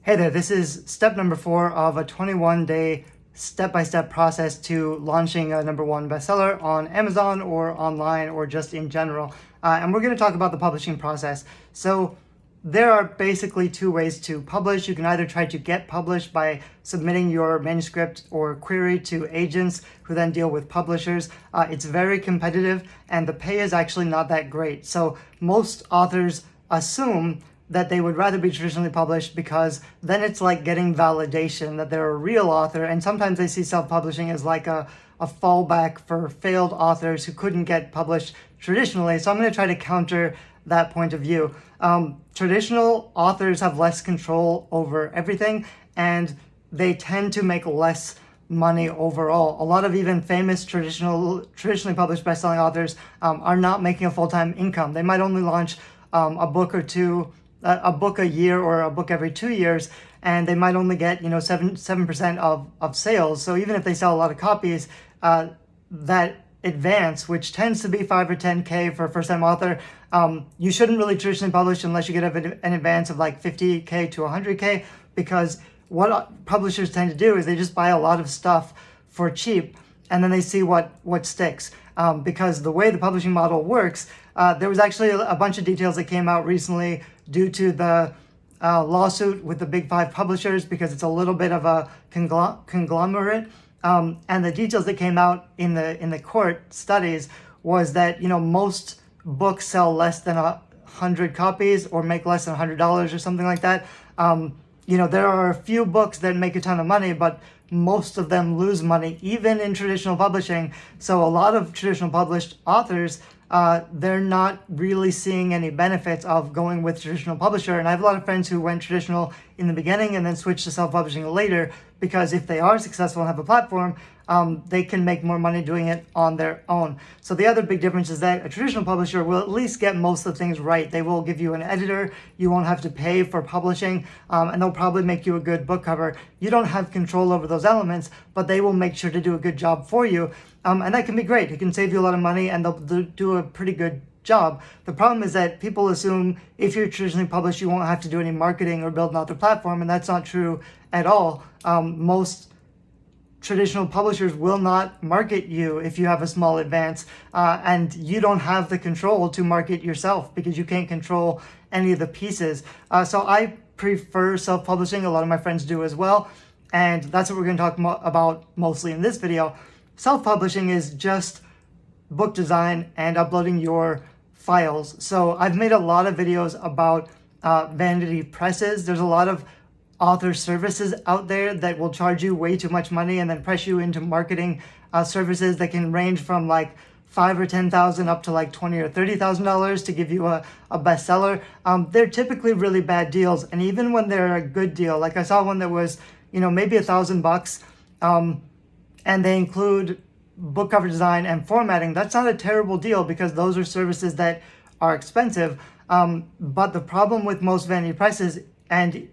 Hey there, this is step number 4 of a 21-day step-by-step process to launching a #1 bestseller on Amazon or online or just in general. And we're going to talk about the publishing process. So there are basically 2 ways to publish. You can either try to get published by submitting your manuscript or query to agents who then deal with publishers. It's very competitive and the pay is actually not that great. So most authors assume that they would rather be traditionally published because then it's like getting validation that they're a real author, and sometimes they see self-publishing as like a fallback for failed authors who couldn't get published traditionally. So I'm going to try to counter that point of view. Traditional authors have less control over everything and they tend to make less money overall. A lot of even famous traditionally published best-selling authors are not making a full-time income. They might only launch a book or two, a book a year or a book every 2 years, and they might only get 7% of sales. So even if they sell a lot of copies, that advance, which tends to be 5 or 10K for a first-time author, you shouldn't really traditionally publish unless you get an advance of like 50K to 100K, because what publishers tend to do is they just buy a lot of stuff for cheap and then they see what sticks. Because the way the publishing model works, there was actually a bunch of details that came out recently due to the lawsuit with the big 5 publishers, because it's a little bit of a conglomerate. And the details that came out in the court studies was that most books sell less than 100 copies or make less than $100 or something like that. There are a few books that make a ton of money, but most of them lose money, even in traditional publishing. So a lot of traditional published authors, they're not really seeing any benefits of going with traditional publisher. And I have a lot of friends who went traditional in the beginning and then switched to self-publishing later, because if they are successful and have a platform, they can make more money doing it on their own. So the other big difference is that a traditional publisher will at least get most of the things right. They will give you an editor, you won't have to pay for publishing, and they'll probably make you a good book cover. You don't have control over those elements, but they will make sure to do a good job for you. And that can be great. It can save you a lot of money and they'll do a pretty good job. The problem is that people assume if you're traditionally published, you won't have to do any marketing or build another platform, and that's not true at all. Most traditional publishers will not market you if you have a small advance, and you don't have the control to market yourself because you can't control any of the pieces. So I prefer self-publishing. A lot of my friends do as well, and that's what we're going to talk about mostly in this video. Self-publishing is just book design and uploading your files. So I've made a lot of videos about vanity presses. There's a lot of author services out there that will charge you way too much money and then press you into marketing services that can range from like $5,000 or $10,000 up to like $20,000 or $30,000 to give you a bestseller. They're typically really bad deals, and even when they're a good deal, like I saw one that was maybe $1,000, and they include book cover design and formatting. That's not a terrible deal because those are services that are expensive. But the problem with most vanity presses, and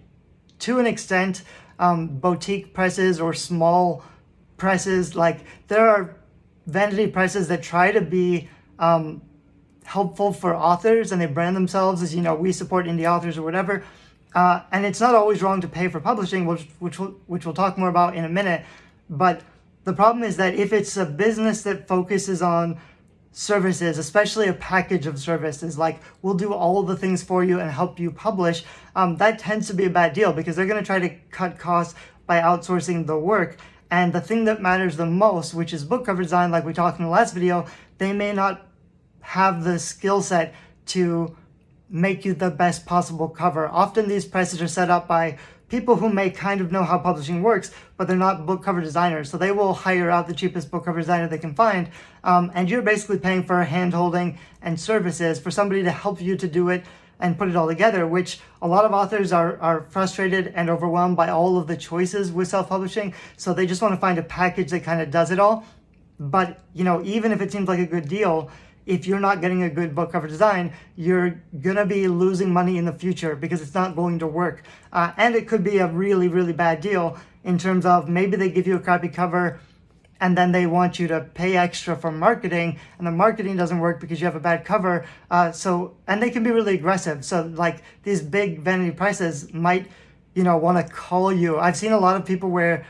to an extent, boutique presses or small presses, like there are vanity presses that try to be helpful for authors, and they brand themselves as, we support indie authors or whatever. And it's not always wrong to pay for publishing, which we'll talk more about in a minute. But the problem is that if it's a business that focuses on services, especially a package of services, like we'll do all the things for you and help you publish, that tends to be a bad deal because they're going to try to cut costs by outsourcing the work. And the thing that matters the most, which is book cover design, like we talked in the last video, they may not have the skill set to make you the best possible cover. Often these presses are set up by people who may kind of know how publishing works, but they're not book cover designers. So they will hire out the cheapest book cover designer they can find. And you're basically paying for hand-holding and services for somebody to help you to do it and put it all together, which a lot of authors are frustrated and overwhelmed by all of the choices with self-publishing. So they just want to find a package that kind of does it all. But, even if it seems like a good deal, if you're not getting a good book cover design, you're going to be losing money in the future because it's not going to work. And it could be a really, really bad deal in terms of maybe they give you a crappy cover and then they want you to pay extra for marketing, and the marketing doesn't work because you have a bad cover. And they can be really aggressive. So like these big vanity presses might want to call you. I've seen a lot of people where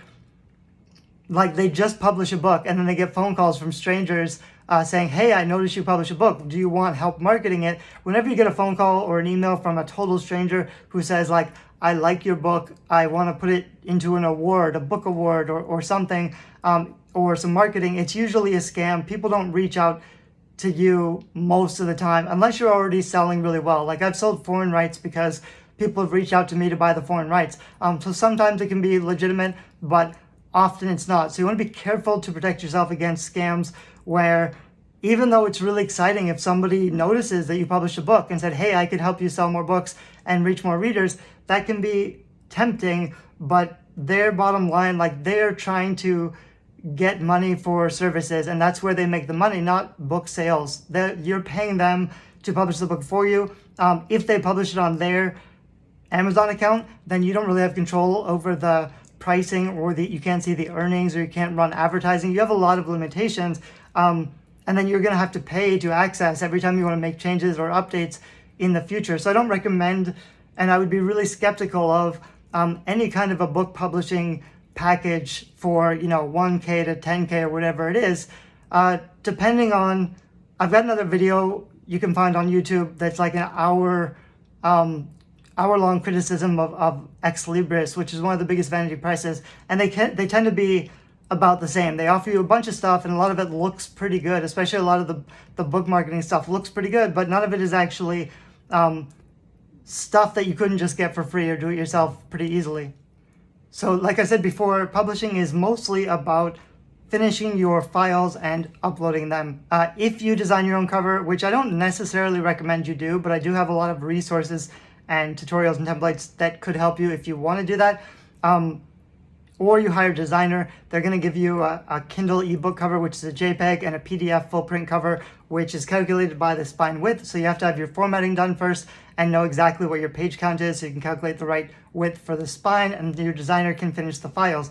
like they just publish a book and then they get phone calls from strangers saying, hey, I noticed you publish a book. Do you want help marketing it? Whenever you get a phone call or an email from a total stranger who says like, I like your book, I want to put it into an award, a book award or something, or some marketing, it's usually a scam. People don't reach out to you most of the time unless you're already selling really well. Like I've sold foreign rights because people have reached out to me to buy the foreign rights. So sometimes it can be legitimate, but often it's not. So you want to be careful to protect yourself against scams where even though it's really exciting if somebody notices that you published a book and said, hey, I could help you sell more books and reach more readers, that can be tempting, but their bottom line, like they're trying to get money for services, and that's where they make the money, not book sales. You're paying them to publish the book for you. If they publish it on their Amazon account, then you don't really have control over the pricing or you can't see the earnings or you can't run advertising. You have a lot of limitations. And then you're going to have to pay to access every time you want to make changes or updates in the future. So I don't recommend, and I would be really skeptical of any kind of a book publishing package for, $1K to $10K or whatever it is. Depending on, I've got another video you can find on YouTube that's like an hour-long criticism of Ex Libris, which is one of the biggest vanity presses, and they tend to be about the same. They offer you a bunch of stuff and a lot of it looks pretty good, especially a lot of the book marketing stuff looks pretty good, but none of it is actually stuff that you couldn't just get for free or do it yourself pretty easily. So like I said before, publishing is mostly about finishing your files and uploading them. If you design your own cover, which I don't necessarily recommend you do, but I do have a lot of resources and tutorials and templates that could help you if you want to do that. Or you hire a designer, they're going to give you a Kindle ebook cover, which is a JPEG, and a PDF full print cover, which is calculated by the spine width. So you have to have your formatting done first and know exactly what your page count is so you can calculate the right width for the spine, and your designer can finish the files.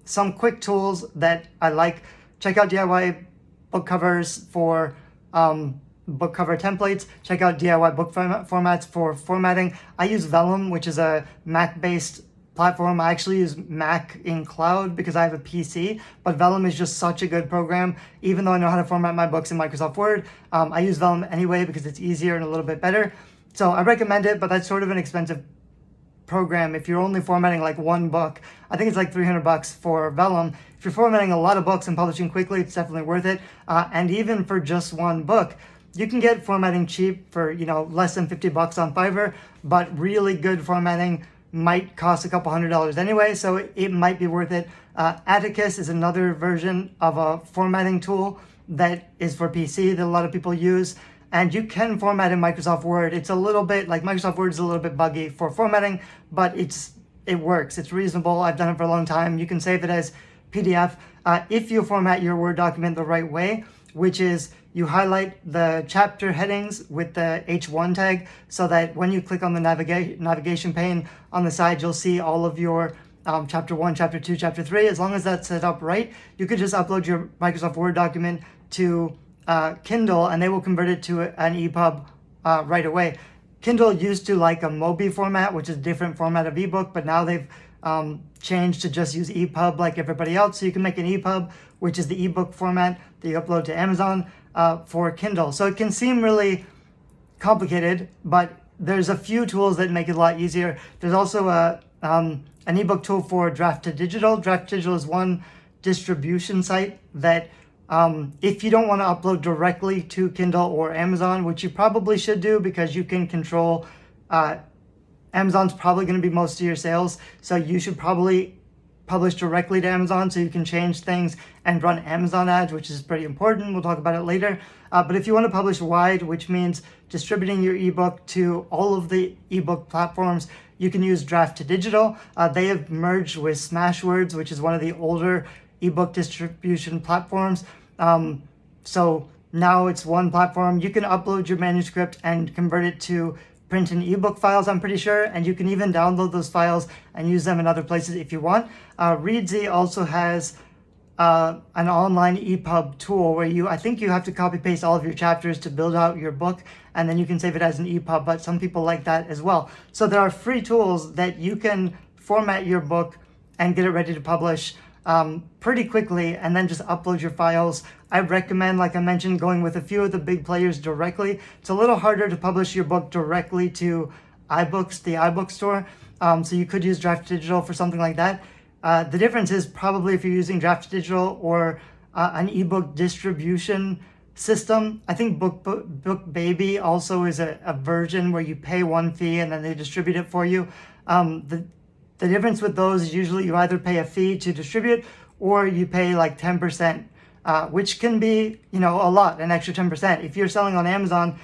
Some quick tools that I like, check out DIY book covers for book cover templates, check out DIY book formats for formatting. I use Vellum, which is a Mac-based platform. I actually use Mac in cloud because I have a PC, but Vellum is just such a good program. Even though I know how to format my books in Microsoft Word, I use Vellum anyway because it's easier and a little bit better. So I recommend it, but that's sort of an expensive program if you're only formatting like one book. I think it's like $300 for Vellum. If you're formatting a lot of books and publishing quickly, it's definitely worth it. And even for just one book, you can get formatting cheap for less than $50 on Fiverr, but really good formatting might cost a couple $100 anyway, so it might be worth it. Atticus is another version of a formatting tool that is for PC that a lot of people use, and you can format in Microsoft Word. It's a little bit like Microsoft Word is a little bit buggy for formatting, but it works. It's reasonable. I've done it for a long time. You can save it as PDF if you format your Word document the right way, which is you highlight the chapter headings with the H1 tag so that when you click on the navigation pane on the side, you'll see all of your chapter 1, chapter 2, chapter 3. As long as that's set up right, you could just upload your Microsoft Word document to Kindle and they will convert it to an EPUB right away. Kindle used to like a Mobi format, which is a different format of ebook, but now they've changed to just use EPUB like everybody else. So you can make an EPUB, which is the ebook format that you upload to Amazon for Kindle. So it can seem really complicated, but there's a few tools that make it a lot easier. There's also an ebook tool for Draft to Digital. Draft to Digital is one distribution site that if you don't want to upload directly to Kindle or Amazon, which you probably should do because you can control, Amazon's probably going to be most of your sales, so you should probably publish directly to Amazon so you can change things and run Amazon ads, which is pretty important. We'll talk about it later. But if you want to publish wide, which means distributing your ebook to all of the ebook platforms, you can use Draft to Digital. They have merged with Smashwords, which is one of the older ebook distribution platforms. So now it's one platform. You can upload your manuscript and convert it to print and ebook files, I'm pretty sure, and you can even download those files and use them in other places if you want. Readsy also has an online EPUB tool where I think you have to copy paste all of your chapters to build out your book, and then you can save it as an EPUB, but some people like that as well. So there are free tools that you can format your book and get it ready to publish pretty quickly, and then just upload your files. I recommend, like I mentioned, going with a few of the big players directly. It's a little harder to publish your book directly to iBooks, the iBook store, so you could use Draft Digital for something like that. The difference is probably if you're using Draft Digital or an ebook distribution system. I think BookBaby also is a version where you pay one fee and then they distribute it for you. The difference with those is usually you either pay a fee to distribute or you pay like 10%, which can be, a lot, an extra 10%. If you're selling on Amazon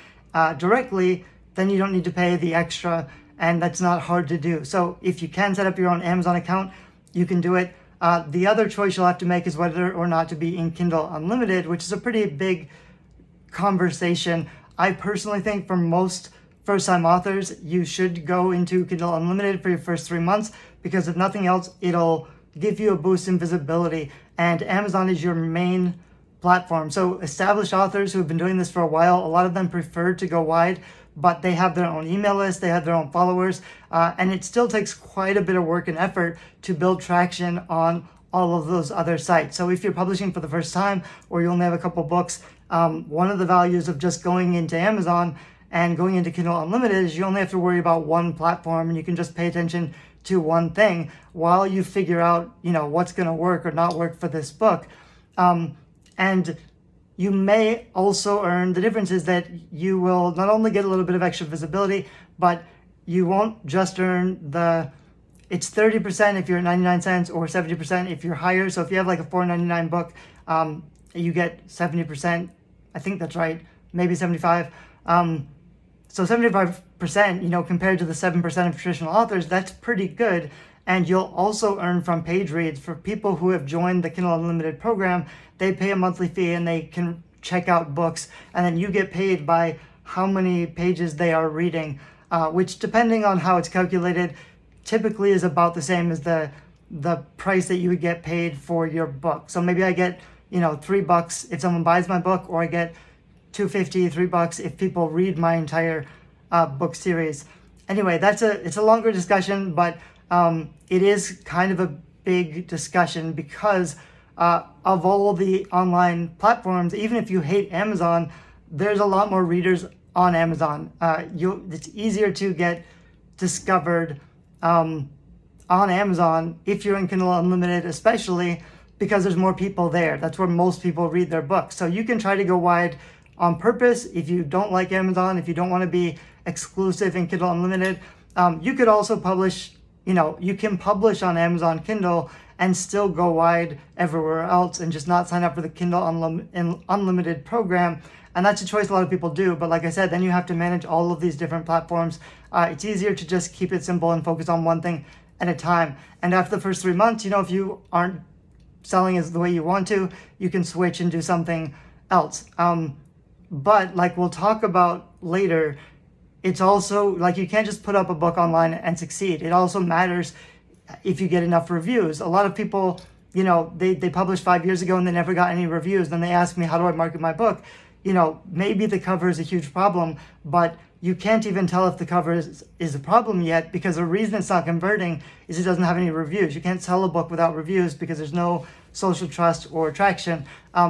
directly, then you don't need to pay the extra, and that's not hard to do. So if you can set up your own Amazon account, you can do it. The other choice you'll have to make is whether or not to be in Kindle Unlimited, which is a pretty big conversation. I personally think for most first-time authors, you should go into Kindle Unlimited for your first 3 months, because if nothing else, it'll give you a boost in visibility, and Amazon is your main platform. So established authors who have been doing this for a while, a lot of them prefer to go wide, but they have their own email list, they have their own followers, and it still takes quite a bit of work and effort to build traction on all of those other sites. So if you're publishing for the first time, or you only have a couple books, one of the values of just going into Amazon and going into Kindle Unlimited is you only have to worry about one platform, and you can just pay attention to one thing while you figure out, what's going to work or not work for this book. And you may also earn, the difference is that you will not only get a little bit of extra visibility, but you won't just earn it's 30% if you're at 99 cents or 70% if you're higher. So if you have like a $4.99 book, you get 70%. I think that's right, maybe 75. So 75%, compared to the 7% of traditional authors, that's pretty good. And you'll also earn from page reads. For people who have joined the Kindle Unlimited program, they pay a monthly fee and they can check out books, and then you get paid by how many pages they are reading, which, depending on how it's calculated, typically is about the same as the price that you would get paid for your book. So maybe I get, $3 if someone buys my book, or I get $2.50, $3 if people read my entire book series. Anyway, it's a longer discussion, but it is kind of a big discussion because of all the online platforms. Even if you hate Amazon, there's a lot more readers on Amazon. It's easier to get discovered on Amazon if you're in Kindle Unlimited, especially because there's more people there. That's where most people read their books. So you can try to go wide on purpose if you don't like Amazon, if you don't want to be exclusive in Kindle Unlimited. You could also publish, you can publish on Amazon Kindle and still go wide everywhere else and just not sign up for the Kindle Unlimited program. And that's a choice a lot of people do. But like I said, then you have to manage all of these different platforms. It's easier to just keep it simple and focus on one thing at a time. And after the first 3 months, if you aren't selling as the way you want to, you can switch and do something else. But like we'll talk about later, it's also like you can't just put up a book online and succeed. It also matters if you get enough reviews. A lot of people, they published 5 years ago and they never got any reviews. Then they ask me, how do I market my book? Maybe the cover is a huge problem, but you can't even tell if the cover is a problem yet, because the reason it's not converting is it doesn't have any reviews. You can't sell a book without reviews because there's no social trust or traction.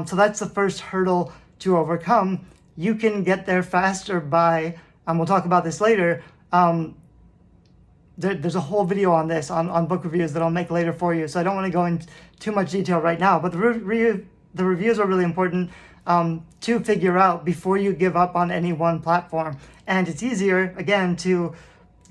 So that's the first hurdle to overcome. You can get there faster by, we'll talk about this later, there's a whole video on this, on book reviews, that I'll make later for you, so I don't want to go into too much detail right now, but the reviews are really important to figure out before you give up on any one platform. And it's easier, again, to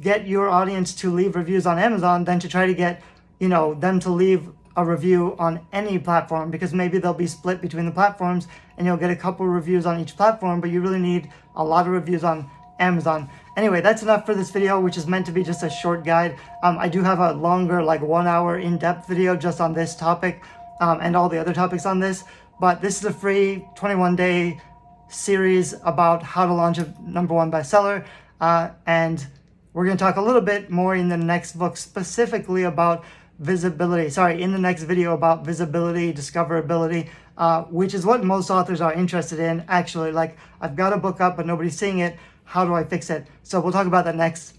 get your audience to leave reviews on Amazon than to try to get, them to leave a review on any platform, because maybe they'll be split between the platforms and you'll get a couple reviews on each platform, but you really need a lot of reviews on Amazon. Anyway, that's enough for this video, which is meant to be just a short guide. I do have a longer, like 1 hour in-depth video just on this topic and all the other topics on this, but this is a free 21-day series about how to launch a #1 bestseller, and we're going to talk a little bit more in the next book specifically about visibility. In the next video about visibility, discoverability, which is what most authors are interested in. Actually, like, I've got a book up, but nobody's seeing it. How do I fix it? So we'll talk about that next.